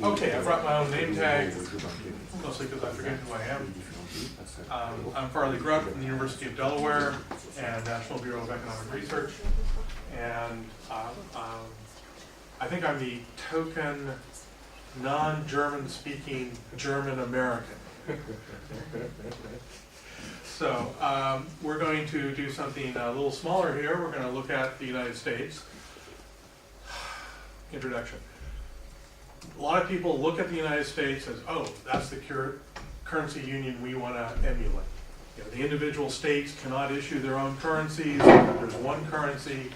Okay, I brought my own name tag, mostly because I forget who I am. I'm Farley Grubb from the University of Delaware and National Bureau of Economic Research. And I think I'm the token non-German speaking German American. So we're going to do something a little smaller here. We're going to look at the United States. Introduction. A lot of people look at the United States as, oh, that's the currency union we want to emulate. You know, the individual states cannot issue their own currencies. There's one currency.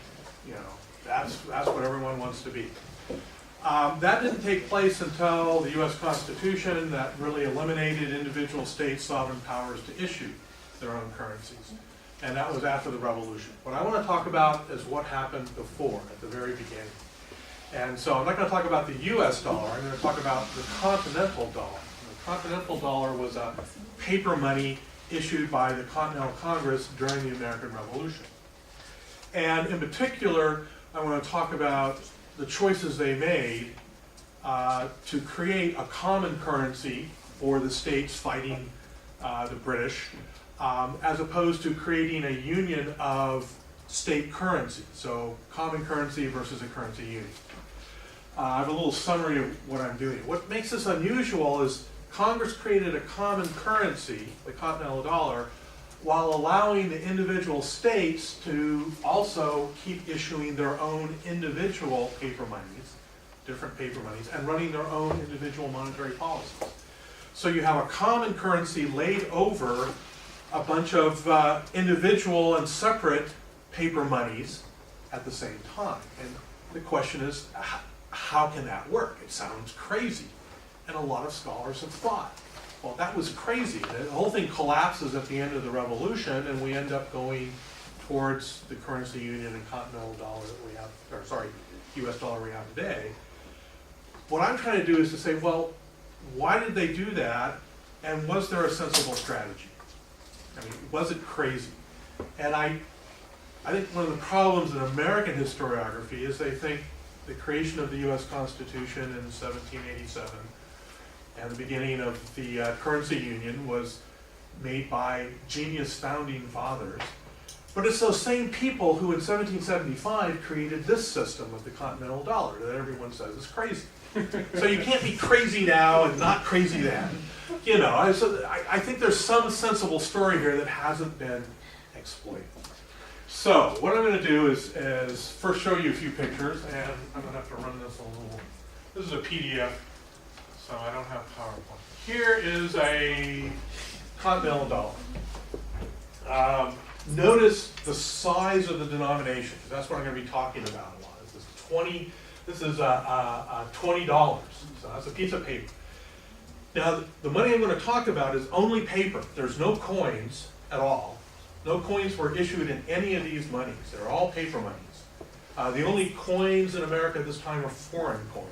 You know, that's what everyone wants to be. That didn't take place until the U.S. Constitution that really eliminated individual states' sovereign powers to issue their own currencies. And that was after the Revolution. What I want to talk about is what happened before, at the very beginning. And so I'm not going to talk about the U.S. dollar. I'm going to talk about the Continental dollar. The Continental dollar was a paper money issued by the Continental Congress during the American Revolution. And in particular, I want to talk about the choices they made to create a common currency for the states fighting the British, as opposed to creating a union of state currencies. So common currency versus a currency union. I have a little summary of what I'm doing. What makes this unusual is Congress created a common currency, the Continental dollar, while allowing the individual states to also keep issuing their own individual paper monies, different paper monies, and running their own individual monetary policies. So you have a common currency laid over a bunch of individual and separate paper monies at the same time. And the question is, how can that work? It sounds crazy. And a lot of scholars have thought, well, that was crazy. The whole thing collapses at the end of the Revolution, and we end up going towards the currency union and Continental dollar that we have, or sorry, US dollar we have today. What I'm trying to do is to say, well, why did they do that? And was there a sensible strategy? I mean, was it crazy? And I think one of the problems in American historiography is they think the creation of the US Constitution in 1787 and the beginning of the currency union was made by genius founding fathers. But it's those same people who in 1775 created this system of the Continental dollar that everyone says is crazy. So you can't be crazy now and not crazy then. You know, I think there's some sensible story here that hasn't been exploited. So what I'm going to do is first show you a few pictures, and I'm going to have to run this a little. This is a PDF, so I don't have PowerPoint. Here is a Continental dollar. Notice the size of the denomination. That's what I'm going to be talking about a lot. This is $20, so that's a piece of paper. Now, the money I'm going to talk about is only paper. There's no coins at all. No coins were issued in any of these monies. They're all paper monies. The only coins in America at this time are foreign coins.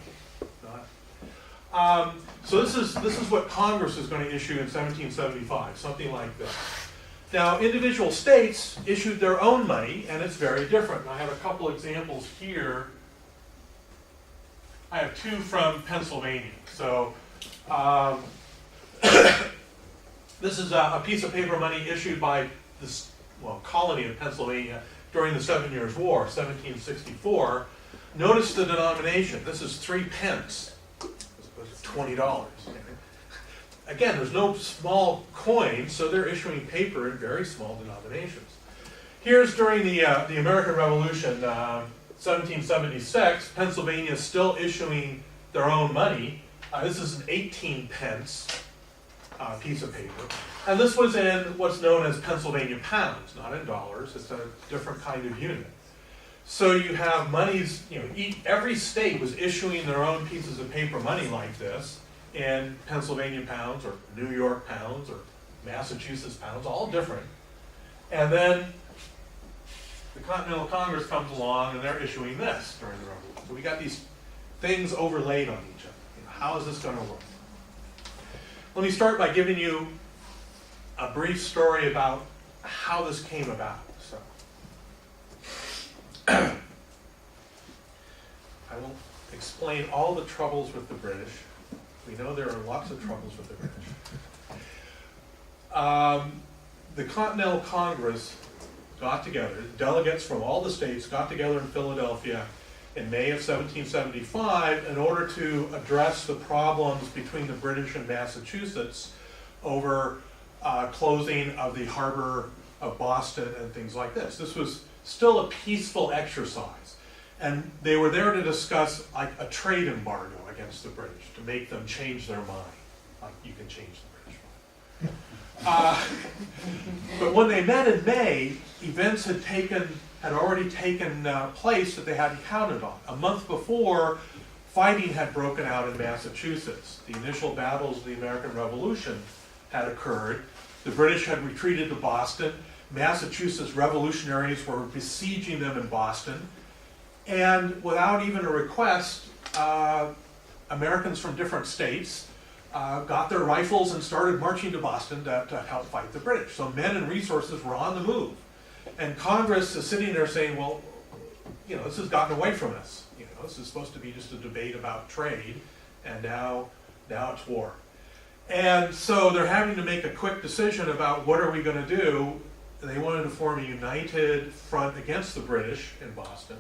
So this is what Congress is going to issue in 1775, something like this. Now, individual states issued their own money, and it's very different. And I have a couple examples here. I have two from Pennsylvania. So this is a piece of paper money issued by this colony of Pennsylvania during the 7 Years' War, 1764. Notice the denomination. This is 3 pence as opposed to $20. Again, there's no small coins, so they're issuing paper in very small denominations. Here's during the American Revolution, 1776. Pennsylvania is still issuing their own money. This is an 18 pence piece of paper. And this was in what's known as Pennsylvania pounds, not in dollars. It's a different kind of unit. So you have monies, you know, every state was issuing their own pieces of paper money like this in Pennsylvania pounds or New York pounds or Massachusetts pounds, all different. And then the Continental Congress comes along and they're issuing this during the Revolution. So we got these things overlaid on each other. You know, how is this going to work? Let me start by giving you a brief story about how this came about. So, I will explain all the troubles with the British We know there are lots of troubles with the British. The Continental Congress got together, delegates from all the states got together in Philadelphia in May of 1775 in order to address the problems between the British and Massachusetts over closing of the harbor of Boston and things like this. This was still a peaceful exercise. And they were there to discuss like a trade embargo against the British, to make them change their mind. Like you can change the British mind. But when they met in May, events had already taken place that they hadn't counted on. A month before, fighting had broken out in Massachusetts. The initial battles of the American Revolution had occurred. The British had retreated to Boston. Massachusetts revolutionaries were besieging them in Boston. And without even a request, Americans from different states got their rifles and started marching to Boston to help fight the British. So men and resources were on the move. And Congress is sitting there saying, well, you know, this has gotten away from us. You know, this is supposed to be just a debate about trade, and now it's war. And so they're having to make a quick decision about what are we going to do. They wanted to form a united front against the British in Boston.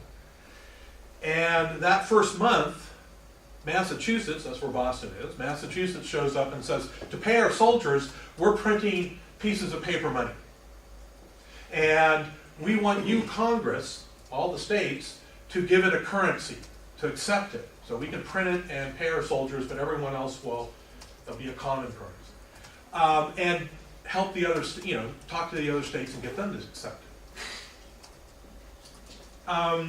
And that first month, Massachusetts, that's where Boston is, Massachusetts shows up and says, to pay our soldiers, we're printing pieces of paper money. And we want you, Congress, all the states, to give it a currency, to accept it. So we can print it and pay our soldiers, but everyone else there'll be a common currency. And help the others, you know, talk to the other states and get them to accept it.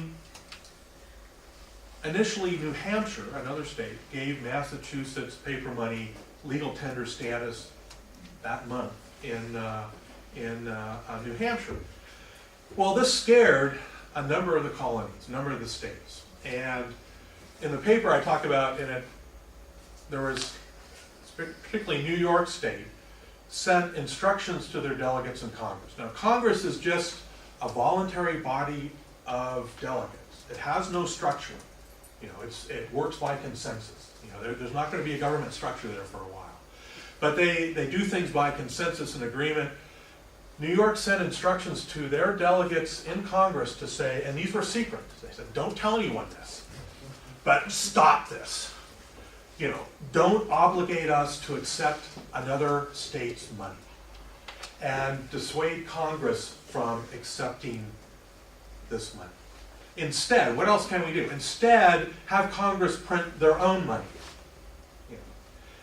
Initially, New Hampshire, another state, gave Massachusetts paper money legal tender status that month in New Hampshire. Well, this scared a number of the colonies, a number of the states. And in the paper I talk about in it, there was, particularly New York State, sent instructions to their delegates in Congress. Now, Congress is just a voluntary body of delegates. It has no structure. You know, it works by consensus. You know, there's not going to be a government structure there for a while. But they do things by consensus and agreement. New York sent instructions to their delegates in Congress to say, and these were secret, they said, don't tell anyone this, but stop this. You know, don't obligate us to accept another state's money, and dissuade Congress from accepting this money. Instead, what else can we do? Instead, have Congress print their own money. You know.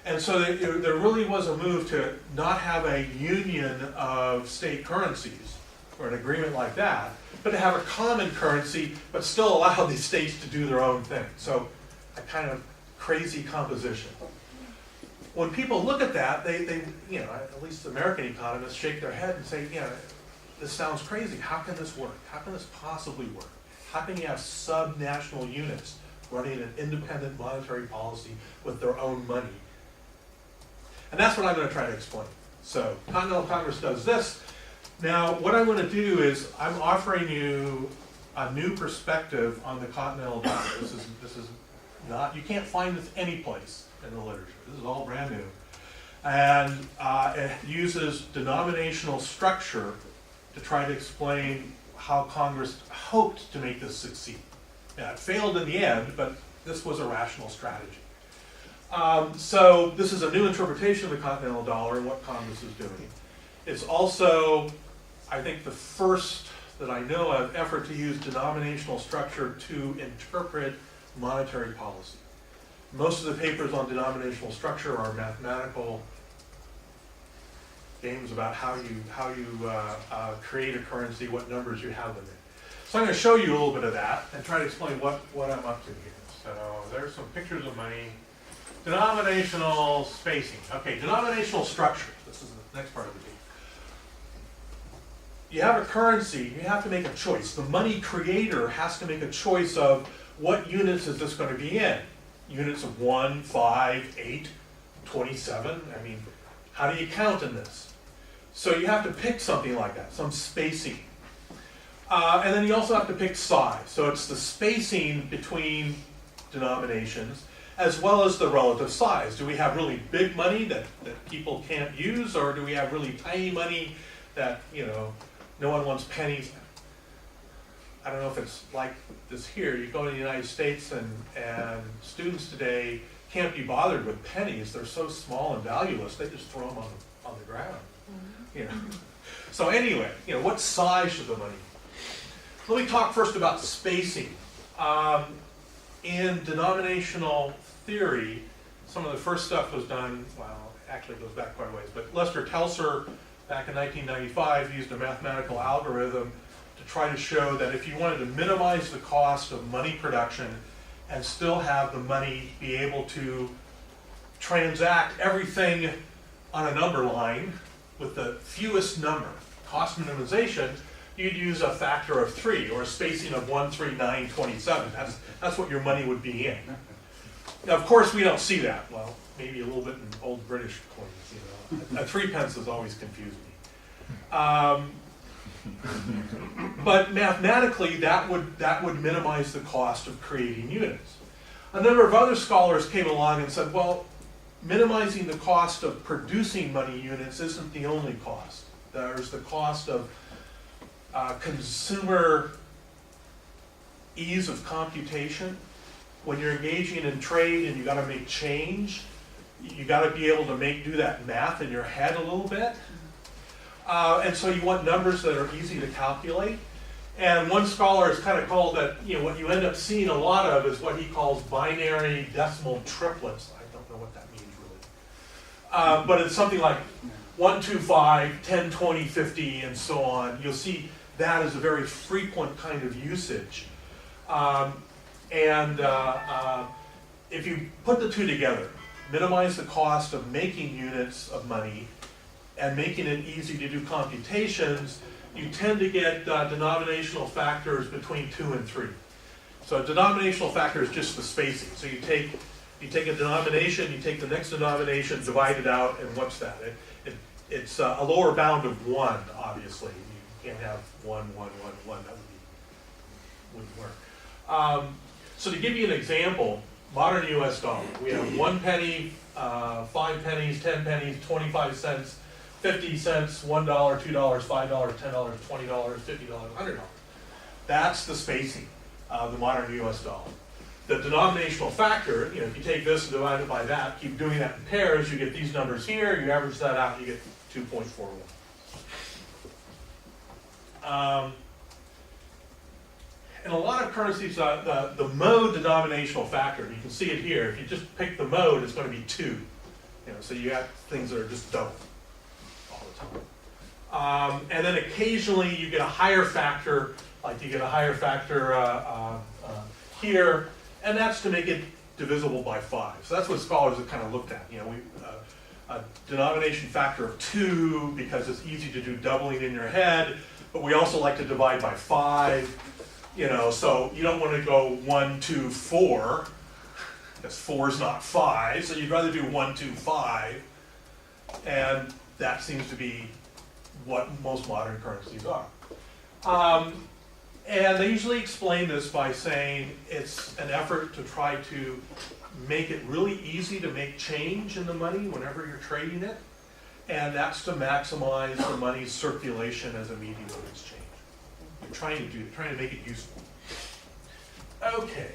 And so there really was a move to not have a union of state currencies, or an agreement like that, but to have a common currency, but still allow these states to do their own thing. So a kind of crazy composition. When people look at that, they you know, at least American economists shake their head and say, you know, this sounds crazy. How can this work? How can this possibly work? How can you have sub-national units running an independent monetary policy with their own money? And that's what I'm going to try to explain. So Continental Congress does this. Now, what I want to do is I'm offering you a new perspective on the Continental Dollar. This is not, you can't find this any place in the literature. This is all brand new. And it uses denominational structure to try to explain how Congress hoped to make this succeed. Now, it failed in the end, but this was a rational strategy. So this is a new interpretation of the Continental Dollar and what Congress is doing. It's also, I think, the first that I know of effort to use denominational structure to interpret monetary policy. Most of the papers on denominational structure are mathematical games about how you create a currency, what numbers you have in it. So I'm going to show you a little bit of that and try to explain what I'm up to here. So there's some pictures of money. Denominational spacing. Okay, denominational structure. This is the next part of the game. You have a currency, you have to make a choice. The money creator has to make a choice of what units is this going to be in. Units of 1, 5, 8, 27. I mean, how do you count in this? So you have to pick something like that, some spacing. And then you also have to pick size. So it's the spacing between denominations. as well as the relative size. Do we have really big money that people can't use, or do we have really tiny money that, you know, no one wants pennies? I don't know if it's like this here. You go to the United States and students today can't be bothered with pennies. They're so small and valueless, they just throw them on the ground. You know. So anyway, you know, what size should the money be? Let me talk first about spacing. In denominational theory, some of the first stuff was done, well, actually it goes back quite a ways, but Lester Telser, back in 1995, used a mathematical algorithm to try to show that if you wanted to minimize the cost of money production and still have the money be able to transact everything on a number line with the fewest number, cost minimization, you'd use a factor of 3, or a spacing of 1, 3, 9, 27. That's what your money would be in. Now, of course, we don't see that. Well, maybe a little bit in old British coins. You know, a 3 pence has always confused me. But mathematically, that would minimize the cost of creating units. A number of other scholars came along and said, well, minimizing the cost of producing money units isn't the only cost. There's the cost of consumer ease of computation. When you're engaging in trade and you got to make change, you got to be able to do that math in your head a little bit. And so you want numbers that are easy to calculate. And one scholar has kind of called that, you know, what you end up seeing a lot of is what he calls binary decimal triplets. I don't know what that means really. But it's something like 1, 2, 5, 10, 20, 50, and so on. You'll see that is a very frequent kind of usage. If you put the two together, minimize the cost of making units of money and making it easy to do computations, you tend to get denominational factors between 2 and 3. So a denominational factor is just the spacing. So you take a denomination, you take the next denomination, divide it out, and what's that? It's a lower bound of 1, obviously. You can't have 1, 1, 1, 1. That wouldn't work. So to give you an example, modern US dollar. We have 1 penny, 5 pennies, 10 pennies, 25 cents, 50 cents, $1, $2, $5, $10, $20, $50, $100. That's the spacing of the modern US dollar. The denominational factor, you know, if you take this and divide it by that, keep doing that in pairs, you get these numbers here, you average that out, you get 2.41. In a lot of currencies, the mode denominational factor, you can see it here, if you just pick the mode, it's going to be 2. You know, so you got things that are just double all the time. And then occasionally you get a higher factor, like you get a higher factor here, and that's to make it divisible by 5. So that's what scholars have kind of looked at. You know, a denomination factor of 2 because it's easy to do doubling in your head, but we also like to divide by 5. You know, so you don't want to go 1, 2, 4, because 4 is not 5, so you'd rather do 1, 2, 5, and that seems to be what most modern currencies are. And they usually explain this by saying it's an effort to try to make it really easy to make change in the money whenever you're trading it, and that's to maximize the money's circulation as a medium of exchange. Trying to make it useful. Okay.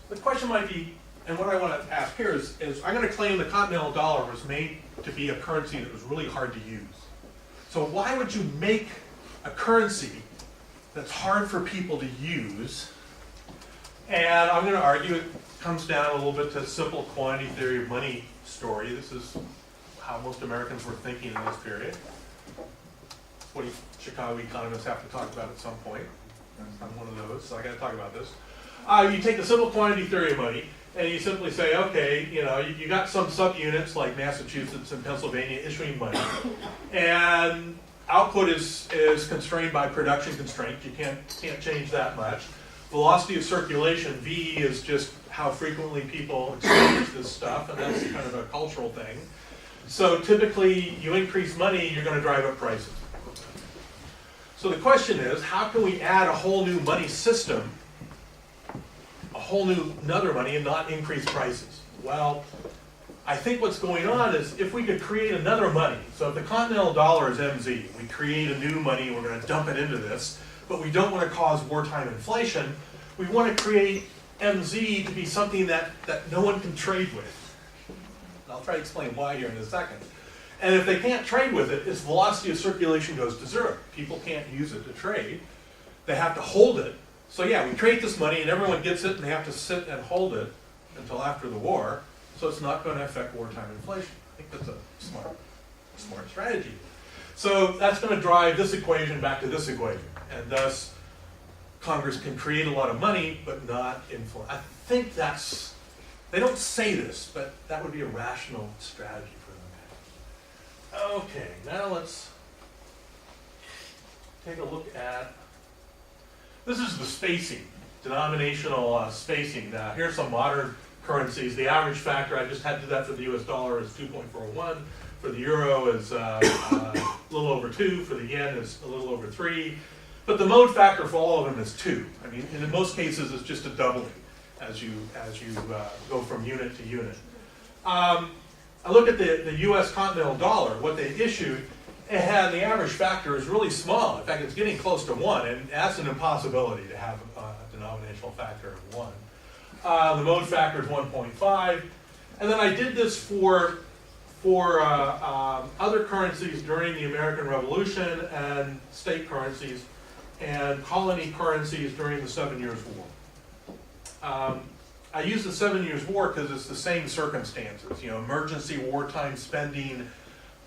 The question might be, and what I want to ask here is I'm going to claim the Continental dollar was made to be a currency that was really hard to use. So why would you make a currency that's hard for people to use? And I'm going to argue it comes down a little bit to simple quantity theory of money story. This is how most Americans were thinking in this period. What Chicago economists have to talk about at some point. I'm one of those, so I got to talk about this. You take the simple quantity theory of money, and you simply say, okay, you know, you got some subunits like Massachusetts and Pennsylvania issuing money, and output is constrained by production constraints. You can't change that much. Velocity of circulation, V, is just how frequently people exchange this stuff, and that's kind of a cultural thing. So typically, you increase money, you're going to drive up prices. So the question is, how can we add a whole new money system whole new another money and not increase prices? Well, I think what's going on is if we could create another money, so if the Continental dollar is MZ, we create a new money, we're going to dump it into this, but we don't want to cause wartime inflation, we want to create MZ to be something that no one can trade with. I'll try to explain why here in a second. And if they can't trade with it, its velocity of circulation goes to zero. People can't use it to trade. They have to hold it. So yeah, we create this money and everyone gets it and they have to sit and hold it until after the war. So it's not going to affect wartime inflation. I think that's a smart strategy. So that's going to drive this equation back to this equation. And thus, Congress can create a lot of money, but not inflate. I think that's, they don't say this, but that would be a rational strategy for them. Okay, now let's take a look at, this is the spacing, denominational spacing. Now, here's some modern currencies. The average factor, I just had to do that for the US dollar, is 2.41. For the euro is a little over 2. For the yen is a little over 3. But the mode factor for all of them is 2. I mean, in most cases, it's just a doubling as you go from unit to unit. I look at the US Continental dollar, what they issued, it had the average factor is really small. In fact, it's getting close to 1, and that's an impossibility to have a denominational factor of 1. The mode factor is 1.5. And then I did this for other currencies during the American Revolution and state currencies and colony currencies during the 7 Years' War. I use the 7 Years' War because it's the same circumstances, you know, emergency wartime spending,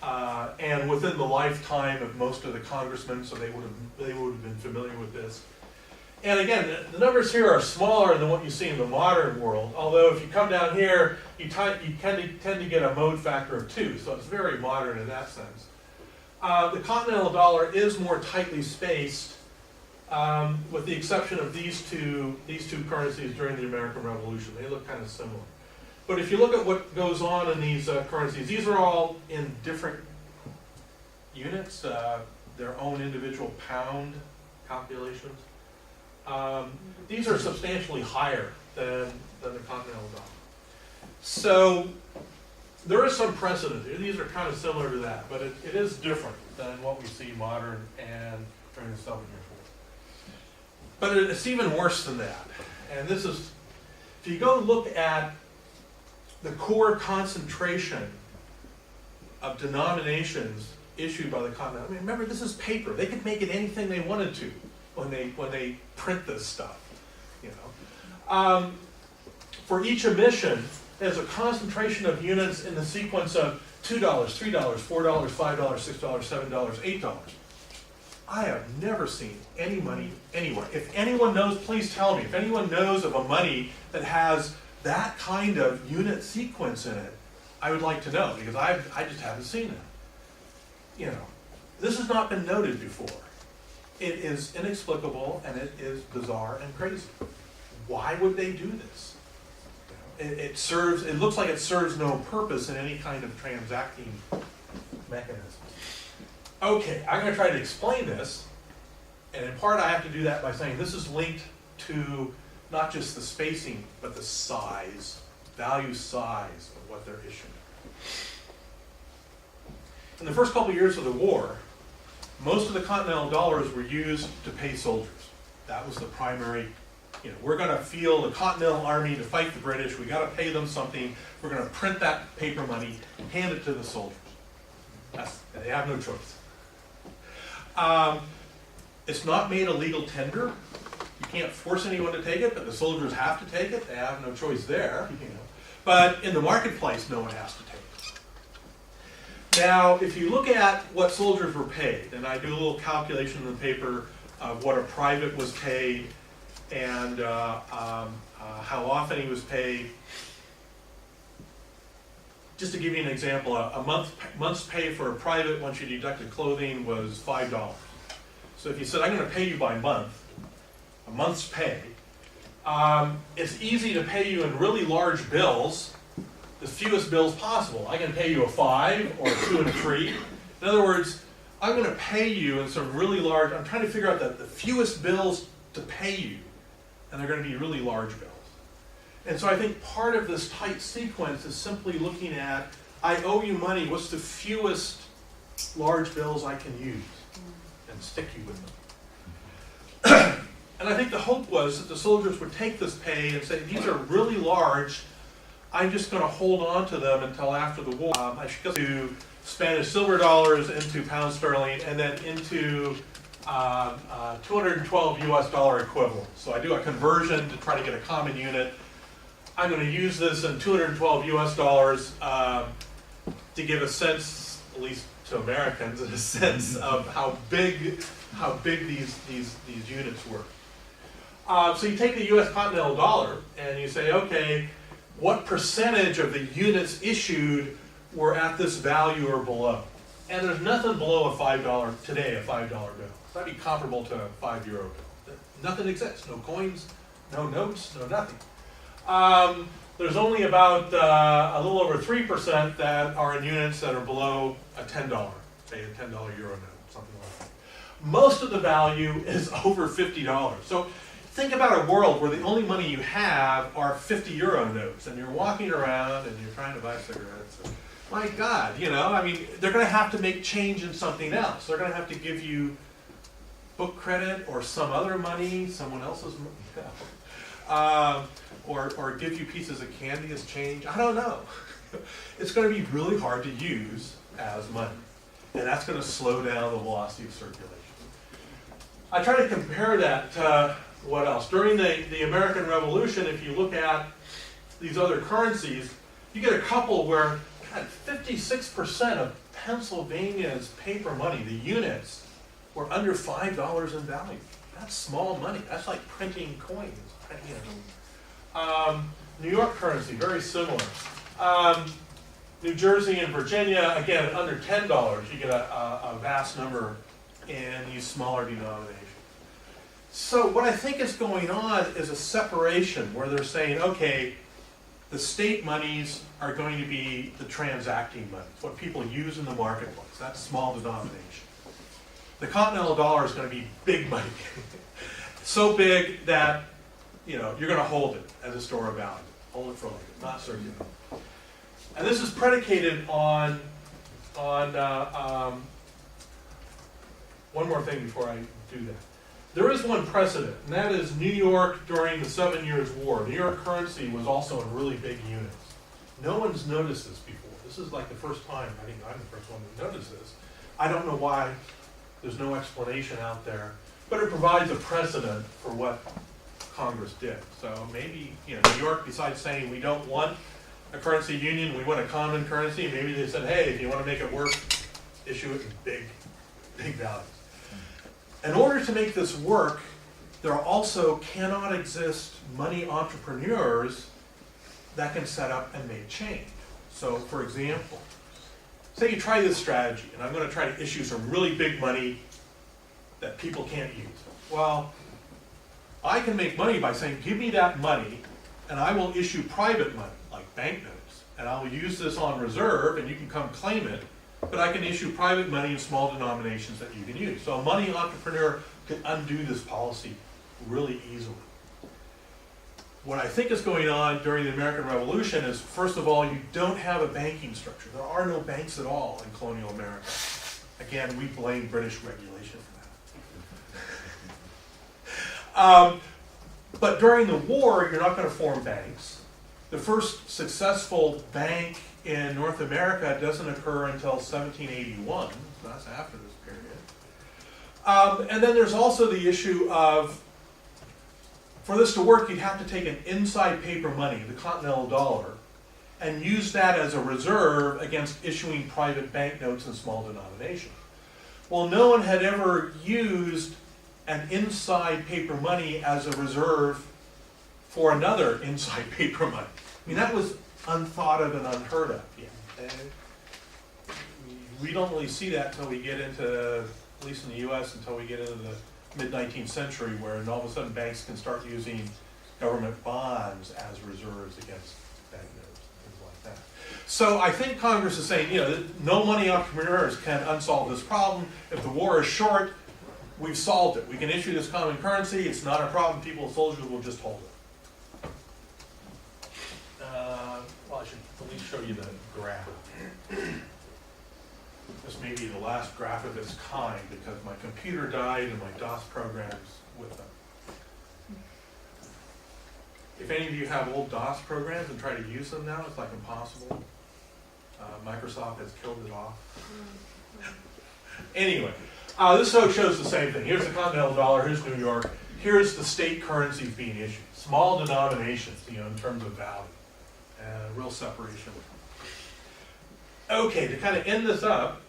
and within the lifetime of most of the congressmen, so they would have been familiar with this. And again, the numbers here are smaller than what you see in the modern world, although if you come down here, you tend to get a mode factor of 2, so it's very modern in that sense. The Continental dollar is more tightly spaced, with the exception of these two currencies during the American Revolution. They look kind of similar. But if you look at what goes on in these currencies, these are all in different units, their own individual pound calculations. These are substantially higher than the Continental dollar. So there is some precedent here. These are kind of similar to that, but it is different than what we see modern and during the 7 Years' War. But it's even worse than that. And this is, if you go look at the core concentration of denominations issued by the Continental, I mean, remember, this is paper. They could make it anything they wanted to when they print this stuff, you know. For each emission, there's a concentration of units in the sequence of $2, $3, $4, $5, $6, $7, $8. I have never seen any money anywhere. If anyone knows, please tell me. If anyone knows of a money that has that kind of unit sequence in it, I would like to know, because I just haven't seen it. You know, this has not been noted before. It is inexplicable and it is bizarre and crazy. Why would they do this? It looks like it serves no purpose in any kind of transacting mechanism. Okay, I'm going to try to explain this, and in part I have to do that by saying this is linked to not just the spacing, but the size, value size of what they're issuing. In the first couple of years of the war, most of the Continental dollars were used to pay soldiers. That was the primary, you know, we're going to field the Continental Army to fight the British. We got to pay them something. We're going to print that paper money, hand it to the soldiers. They have no choice. It's not made a legal tender. You can't force anyone to take it, but the soldiers have to take it. They have no choice there. You know. But in the marketplace, no one has to take it. Now, if you look at what soldiers were paid, and I do a little calculation in the paper of what a private was paid and how often he was paid. Just to give you an example, a month's pay for a private, once you deducted clothing, was $5. So if you said, I'm going to pay you by month, a month's pay, it's easy to pay you in really large bills, the fewest bills possible. I can pay you a 5 or a 2 and a 3. In other words, I'm going to pay you in some really large, I'm trying to figure out the fewest bills to pay you, and they're going to be really large bills. And so I think part of this tight sequence is simply looking at, I owe you money, what's the fewest large bills I can use, and stick you with them. And I think the hope was that the soldiers would take this pay and say, these are really large, I'm just going to hold on to them until after the war. I should go to Spanish silver dollars, into pound sterling, and then into 212 US dollar equivalent. So I do a conversion to try to get a common unit. I'm going to use this in 212 US dollars to give a sense, at least to Americans, a sense of how big these units were. So you take the US Continental dollar and you say, okay, what percentage of the units issued were at this value or below? And there's nothing below a $5 today, a $5 bill. That'd be comparable to a €5 bill. Nothing exists, no coins, no notes, no nothing. There's only about a little over 3% that are in units that are below a $10, say a $10 euro note, something like that. Most of the value is over $50. So think about a world where the only money you have are 50 euro notes, and you're walking around and you're trying to buy cigarettes. And, my God, you know, I mean, they're going to have to make change in something else. They're going to have to give you book credit or some other money, someone else's money, or give you pieces of candy as change. I don't know. It's going to be really hard to use as money, and that's going to slow down the velocity of circulation. I try to compare that to what else? During the American Revolution, if you look at these other currencies, you get a couple where 56% of Pennsylvania's paper money, the units, were under $5 in value. That's small money. That's like printing coins. New York currency, very similar. New Jersey and Virginia, again, under $10, you get a vast number in these smaller denominations. So what I think is going on is a separation where they're saying, okay, the state monies are going to be the transacting monies, what people use in the marketplace. That's small denomination. The Continental dollar is going to be big money. So big that, you know, you're going to hold it as a store of value. Hold it for later, not circulate. And this is predicated on one more thing before I do that. There is one precedent, and that is New York during the 7 Years' War. New York currency was also in really big units. No one's noticed this before. This is like the first time, I think I'm the first one to notice this. I don't know why. There's no explanation out there. But it provides a precedent for what Congress did. So maybe, you know, New York, besides saying we don't want a currency union, we want a common currency, maybe they said, hey, if you want to make it work, issue it in big values. In order to make this work, there also cannot exist money entrepreneurs that can set up and make change. So, for example, say you try this strategy, and I'm going to try to issue some really big money that people can't use. Well, I can make money by saying, give me that money, and I will issue private money, like banknotes, and I will use this on reserve, and you can come claim it, but I can issue private money in small denominations that you can use. So a money entrepreneur can undo this policy really easily. What I think is going on during the American Revolution is, first of all, you don't have a banking structure. There are no banks at all in colonial America. Again, we blame British regulation for that. But during the war, you're not going to form banks. The first successful bank in North America doesn't occur until 1781, so that's after this period. And then there's also the issue of, for this to work, you'd have to take an inside paper money, the Continental dollar, and use that as a reserve against issuing private banknotes in small denominations. Well, no one had ever used an inside paper money as a reserve for another inside paper money. I mean, that was unthought of and unheard of yet. And we don't really see that until we get into, at least in the US, until we get into the mid-19th century, where all of a sudden banks can start using government bonds as reserves against banknotes, things like that. So I think Congress is saying, you know, no money entrepreneurs can unsolve this problem. If the war is short, we've solved it. We can issue this common currency. It's not a problem. People, soldiers will just hold it. show you the graph. This may be the last graph of its kind because my computer died and my DOS programs with them. If any of you have old DOS programs and try to use them now, it's like impossible. Microsoft has killed it off. Anyway, this shows the same thing. Here's the Continental dollar, here's New York, here's the state currencies being issued. Small denominations, in terms of value. Real separation. Okay, to kind of end this up,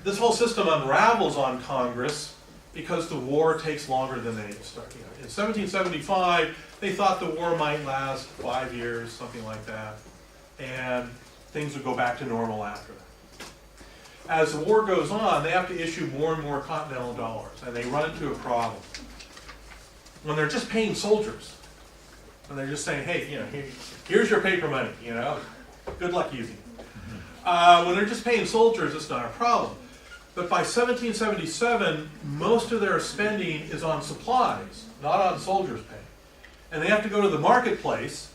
this whole system unravels on Congress because the war takes longer than they start. In 1775, they thought the war might last 5 years, something like that, and things would go back to normal after that. As the war goes on, they have to issue more and more Continental dollars, and they run into a problem. When they're just paying soldiers, and they're just saying, hey, here's your paper money, good luck using it. When they're just paying soldiers, it's not a problem. But by 1777, most of their spending is on supplies, not on soldiers' pay. And they have to go to the marketplace,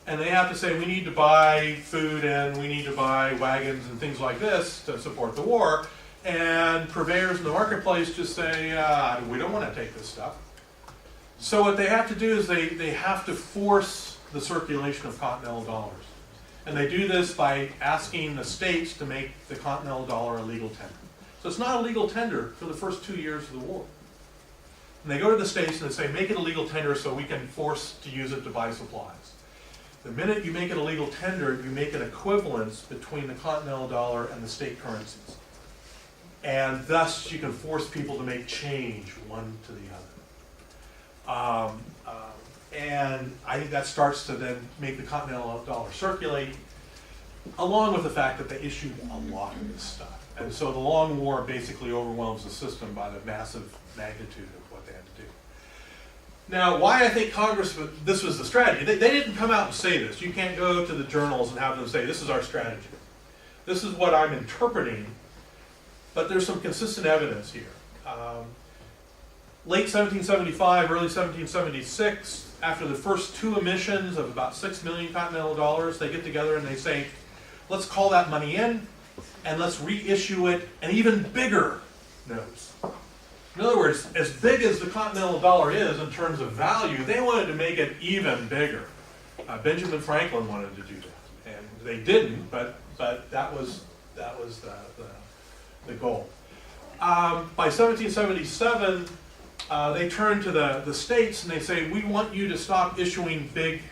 and they have to say, we need to buy food, and we need to buy wagons and things like this to support the war. And purveyors in the marketplace just say, we don't want to take this stuff. So what they have to do is they have to force the circulation of Continental dollars. And they do this by asking the states to make the Continental dollar a legal tender. So it's not a legal tender for the first 2 years of the war. And they go to the states and they say, make it a legal tender so we can force to use it to buy supplies. The minute you make it a legal tender, you make an equivalence between the Continental dollar and the state currencies. And thus you can force people to make change one to the other. And I think that starts to then make the Continental dollar circulate, along with the fact that they issued a lot of this stuff. And so the long war basically overwhelms the system by the massive magnitude of what they had to do. Now, why I think Congress, this was the strategy. They didn't come out and say this. You can't go to the journals and have them say, this is our strategy. This is what I'm interpreting, but there's some consistent evidence here. Late 1775, early 1776, after the first two emissions of about 6 million Continental dollars, they get together and they say, let's call that money in, and let's reissue it an even bigger notes. In other words, as big as the Continental dollar is in terms of value, they wanted to make it even bigger. Benjamin Franklin wanted to do that, and they didn't, but that was the goal. By 1777, they turn to the states and they say, we want you to stop issuing big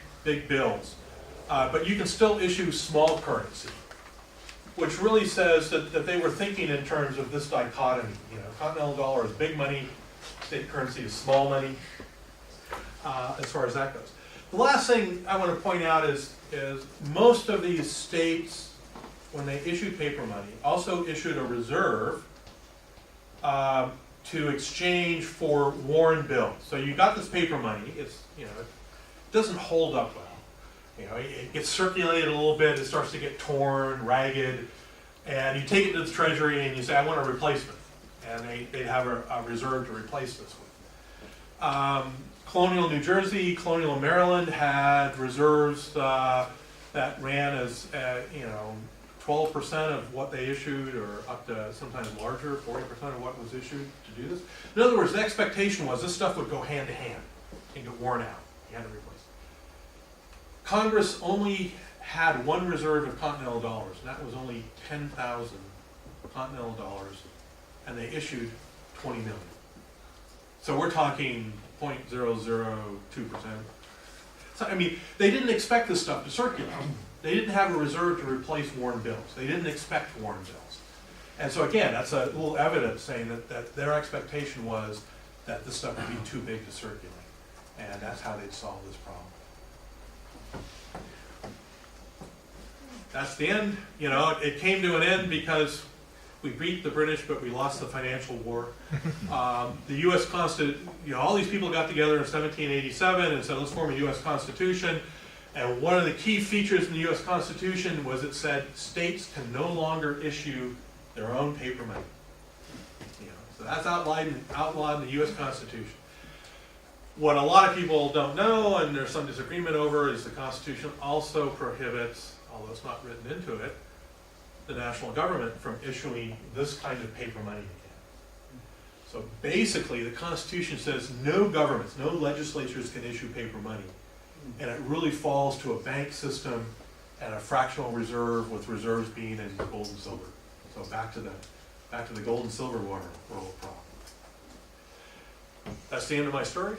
bills, but you can still issue small currency, which really says that they were thinking in terms of this dichotomy. Continental dollar is big money, state currency is small money, as far as that goes. The last thing I want to point out is most of these states, when they issued paper money, also issued a reserve to exchange for worn bills. So you got this paper money, it doesn't hold up well. It gets circulated a little bit, it starts to get torn, ragged, and you take it to the Treasury and you say, I want a replacement. And they'd have a reserve to replace this with. Colonial New Jersey, Colonial Maryland had reserves that ran as 12% of what they issued, or up to sometimes larger, 40% of what was issued to do this. In other words, the expectation was this stuff would go hand to hand and get worn out. You had to replace it. Congress only had one reserve of Continental dollars, and that was only 10,000 Continental dollars, and they issued 20 million. So we're talking 0.002%. So, they didn't expect this stuff to circulate. They didn't have a reserve to replace worn bills. They didn't expect worn bills. And so again, that's a little evidence saying that their expectation was that this stuff would be too big to circulate. And that's how they'd solve this problem. That's the end. It came to an end because we beat the British, but we lost the financial war. The U.S. Constitution, all these people got together in 1787 and said, let's form a U.S. Constitution. And one of the key features in the U.S. Constitution was it said states can no longer issue their own paper money. So that's outlawed in the U.S. Constitution. What a lot of people don't know, and there's some disagreement over, is the Constitution also prohibits although it's not written into it, the national government from issuing this kind of paper money again. So basically, the Constitution says no governments, no legislatures can issue paper money. And it really falls to a bank system and a fractional reserve, with reserves being in gold and silver. So back to the gold and silver world problem. That's the end of my story.